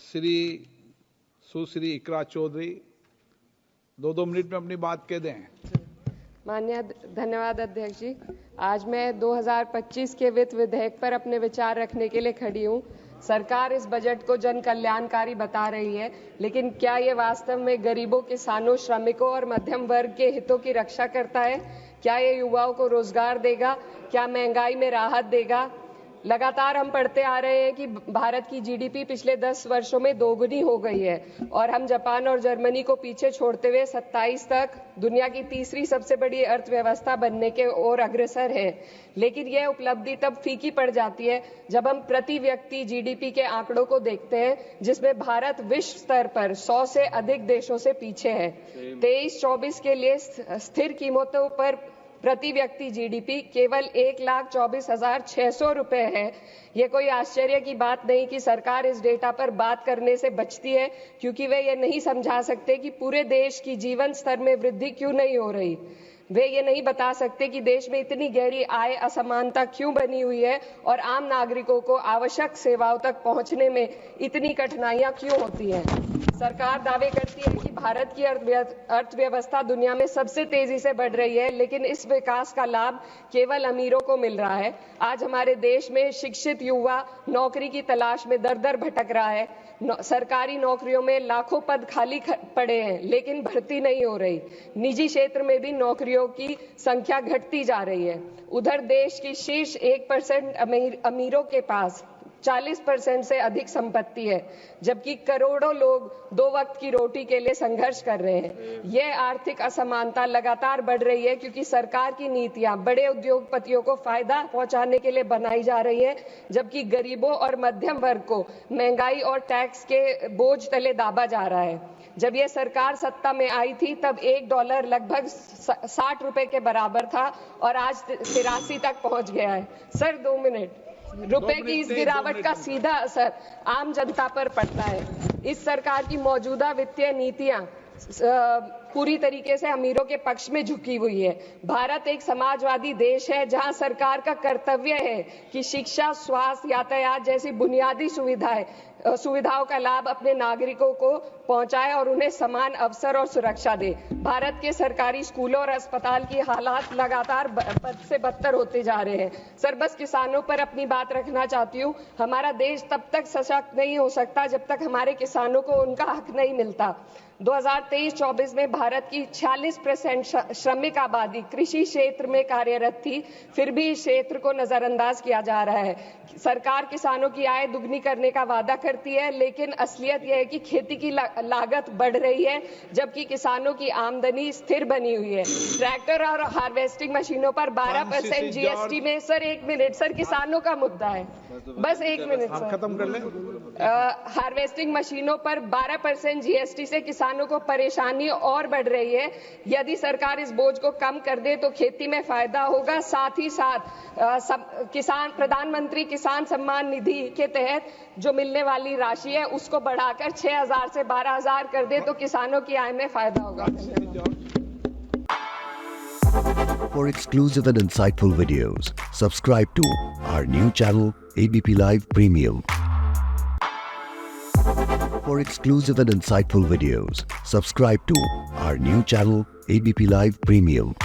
श्री सुश्री इकरा Chaudhary 2-2 minute में अपनी बात कह दें। माननीय धन्यवाद अध्यक्ष जी। आज मैं 2025 के वित्त विधेयक पर अपने विचार रखने के लिए खड़ी हूँ। सरकार इस बजट को जन कल्याणकारी बता रही है, लेकिन क्या ये वास्तव में गरीबों, किसानों, श्रमिकों और मध्यम वर्ग के हितों की रक्षा करता है? क्या ये युवाओं को रोजगार देगा? क्या महंगाई में राहत देगा? लगातार हम पढ़ते आ रहे हैं कि भारत की जीडीपी पिछले 10 वर्षों में दोगुनी हो गई है और हम जापान और जर्मनी को पीछे छोड़ते हुए 27 तक दुनिया की तीसरी सबसे बड़ी अर्थव्यवस्था बनने के ओर अग्रसर है। लेकिन यह उपलब्धि तब फीकी पड़ जाती है जब हम प्रति व्यक्ति जीडीपी के आंकड़ों को देखते हैं, जिसमें भारत विश्व स्तर पर 100 से अधिक देशों से पीछे है। 23-24 के लिए स्थिर कीमतों पर प्रति व्यक्ति जीडीपी केवल 1,24,600 रुपए है। ये कोई आश्चर्य की बात नहीं कि सरकार इस डेटा पर बात करने से बचती है, क्योंकि वे ये नहीं समझा सकते कि पूरे देश की जीवन स्तर में वृद्धि क्यों नहीं हो रही। वे ये नहीं बता सकते कि देश में इतनी गहरी आय असमानता क्यों बनी हुई है और आम नागरिकों को आवश्यक सेवाओं तक पहुंचने में इतनी कठिनाइयां क्यों होती हैं। सरकार दावे करती है कि भारत की अर्थव्यवस्था दुनिया में सबसे तेजी से बढ़ रही है, लेकिन इस विकास का लाभ केवल अमीरों को मिल रहा है। आज हमारे देश में शिक्षित युवा नौकरी की तलाश में दर-दर भटक रहा है। सरकारी नौकरियों में लाखों पद खाली पड़े हैं, लेकिन भर्ती नहीं हो रही। निजी क्षेत्र में भी नौकरियों की संख्या घटती जा रही है। उधर देश की शीर्ष 1% अमीरों के पास 40% से अधिक संपत्ति है, जबकि करोड़ों लोग 2 वक्त की रोटी के लिए संघर्ष कर रहे हैं। यह आर्थिक असमानता लगातार बढ़ रही है क्योंकि सरकार की नीतियां बड़े उद्योगपतियों को फायदा पहुंचाने के लिए बनाई जा रही है, जबकि गरीबों और मध्यम वर्ग को महंगाई और टैक्स के बोझ तले दाबा जा रहा है। जब यह सरकार सत्ता में आई थी तब $1 लगभग 60 रुपए के बराबर था और आज 83 तक पहुंच गया है। Sir 2 minute. रुपए की इस गिरावट का सीधा असर आम जनता पर पड़ता है। इस सरकार की मौजूदा वित्तीय नीतियां पूरी तरीके से अमीरों के पक्ष में झुकी हुई है। भारत एक समाजवादी देश है जहां सरकार का कर्तव्य है कि शिक्षा, स्वास्थ्य, यातायात जैसी बुनियादी सुविधाओं का लाभ अपने नागरिकों को पहुंचाए और उन्हें समान अवसर और सुरक्षा दे। भारत के सरकारी स्कूलों और अस्पताल की हालात लगातार बद से बदतर होते जा रहे हैं। सर बस किसानों पर अपनी बात रखना चाहती हूँ। हमारा देश तब तक सशक्त नहीं हो सकता जब तक हमारे किसानों को उनका हक नहीं मिलता। 2023-24 में भारत की 46% श्रमिक आबादी कृषि क्षेत्र में कार्यरत थी, फिर भी इस क्षेत्र को नजरअंदाज किया जा रहा है। सरकार किसानों की आय दुगनी करने का वादा करती है, लेकिन असलियत यह है कि खेती की लागत बढ़ रही है, जबकि किसानों की आमदनी स्थिर बनी हुई है। ट्रैक्टर और हार्वेस्टिंग मशीनों पर 12% जीएसटी में सर 1 मिनट सर, किसानों का मुद्दा है, बस 1 मिनट सर, खत्म कर लें। हार्वेस्टिंग मशीनों पर 12% जीएसटी से किसानों को परेशानी और बढ़ रही है। यदि सरकार इस बोझ को कम कर दे तो खेती में फायदा होगा। साथ ही साथ प्रधानमंत्री किसान सम्मान निधि के तहत जो मिलने वाली राशि है उसको बढ़ाकर 6,000 से 12,000 कर दे तो किसानों की आय में फायदा होगा। For exclusive and insightful videos, subscribe to our new channel ABP Live Premium. For exclusive and insightful videos, subscribe to our new channel ABP Live Premium.